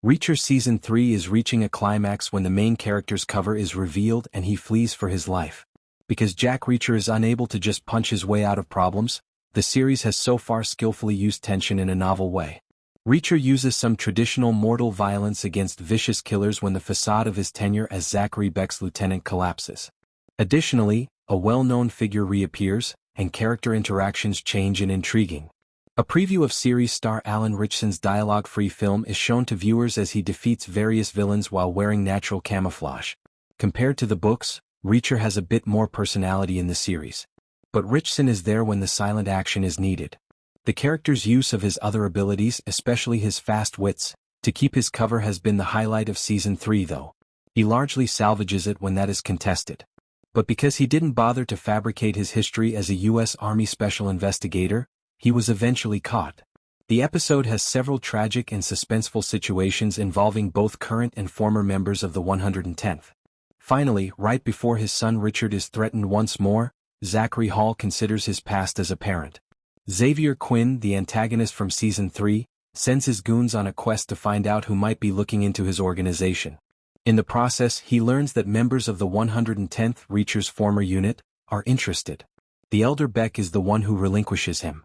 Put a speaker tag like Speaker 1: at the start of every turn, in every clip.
Speaker 1: Reacher Season 3 is reaching a climax when the main character's cover is revealed and he flees for his life. Because Jack Reacher is unable to just punch his way out of problems, the series has so far skillfully used tension in a novel way. Reacher uses some traditional mortal violence against vicious killers when the facade of his tenure as Zachary Beck's lieutenant collapses. Additionally, a well-known figure reappears, and character interactions change and intriguing. A preview of series star Alan Ritchson's dialogue-free film is shown to viewers as he defeats various villains while wearing natural camouflage. Compared to the books, Reacher has a bit more personality in the series. But Ritchson is there when the silent action is needed. The character's use of his other abilities, especially his fast wits, to keep his cover has been the highlight of Season 3 though. He largely salvages it when that is contested. But because he didn't bother to fabricate his history as a U.S. Army special investigator, he was eventually caught. The episode has several tragic and suspenseful situations involving both current and former members of the 110th. Finally, right before his son Richard is threatened once more, Zachary Hall considers his past as a parent. Xavier Quinn, the antagonist from Season 3, sends his goons on a quest to find out who might be looking into his organization. In the process, he learns that members of the 110th Reacher's former unit are interested. The elder Beck is the one who relinquishes him.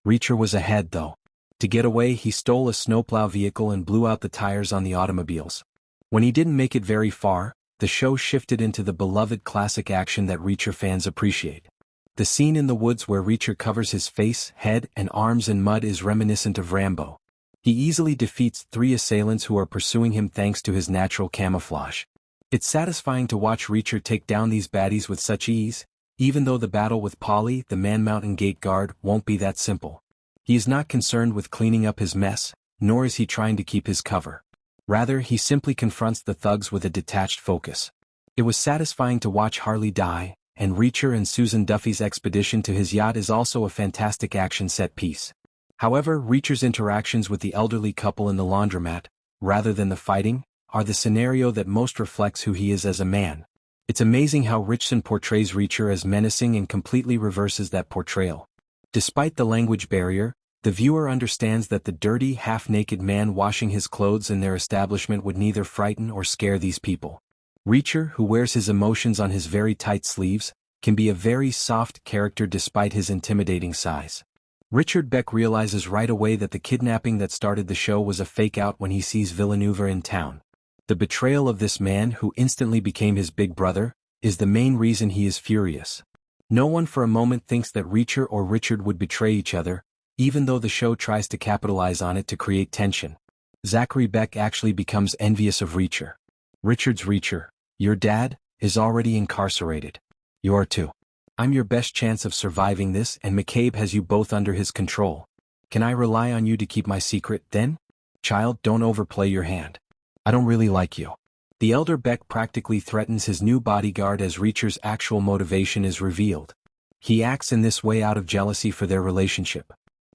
Speaker 1: Reacher was ahead though. To get away, he stole a snowplow vehicle and blew out the tires on the automobiles. When he didn't make it very far, the show shifted into the beloved classic action that Reacher fans appreciate. The scene in the woods where Reacher covers his face, head, and arms in mud is reminiscent of Rambo. He easily defeats 3 assailants who are pursuing him thanks to his natural camouflage. It's satisfying to watch Reacher take down these baddies with such ease, even though the battle with Polly, the man-mountain gate guard, won't be that simple. He is not concerned with cleaning up his mess, nor is he trying to keep his cover. Rather, he simply confronts the thugs with a detached focus. It was satisfying to watch Harley die, and Reacher and Susan Duffy's expedition to his yacht is also a fantastic action set piece. However, Reacher's interactions with the elderly couple in the laundromat, rather than the fighting, are the scenario that most reflects who he is as a man. It's amazing how Ritchson portrays Reacher as menacing and completely reverses that portrayal. Despite the language barrier, the viewer understands that the dirty, half-naked man washing his clothes in their establishment would neither frighten or scare these people. Reacher, who wears his emotions on his very tight sleeves, can be a very soft character despite his intimidating size. Richard Beck realizes right away that the kidnapping that started the show was a fake-out when he sees Villeneuve in town. The betrayal of this man, who instantly became his big brother, is the main reason he is furious. No one for a moment thinks that Reacher or Richard would betray each other, even though the show tries to capitalize on it to create tension. Zachary Beck actually becomes envious of Reacher. Richard's Reacher, your dad, is already incarcerated. You're too. I'm your best chance of surviving this, and McCabe has you both under his control. Can I rely on you to keep my secret, then? Child, don't overplay your hand. I don't really like you. The elder Beck practically threatens his new bodyguard as Reacher's actual motivation is revealed. He acts in this way out of jealousy for their relationship.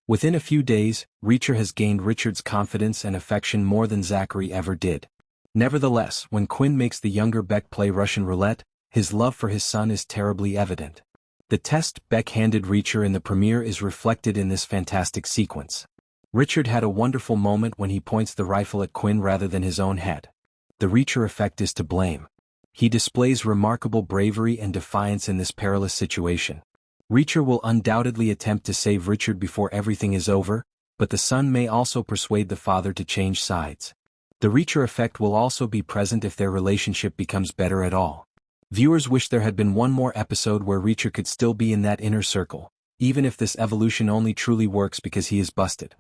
Speaker 1: Within a few days, Reacher has gained Richard's confidence and affection more than Zachary ever did. Nevertheless, when Quinn makes the younger Beck play Russian roulette, his love for his son is terribly evident. The test Beck handed Reacher in the premiere is reflected in this fantastic sequence. Richard had a wonderful moment when he points the rifle at Quinn rather than his own head. The Reacher effect is to blame. He displays remarkable bravery and defiance in this perilous situation. Reacher will undoubtedly attempt to save Richard before everything is over, but the son may also persuade the father to change sides. The Reacher effect will also be present if their relationship becomes better at all. Viewers wish there had been one more episode where Reacher could still be in that inner circle, even if this evolution only truly works because he is busted.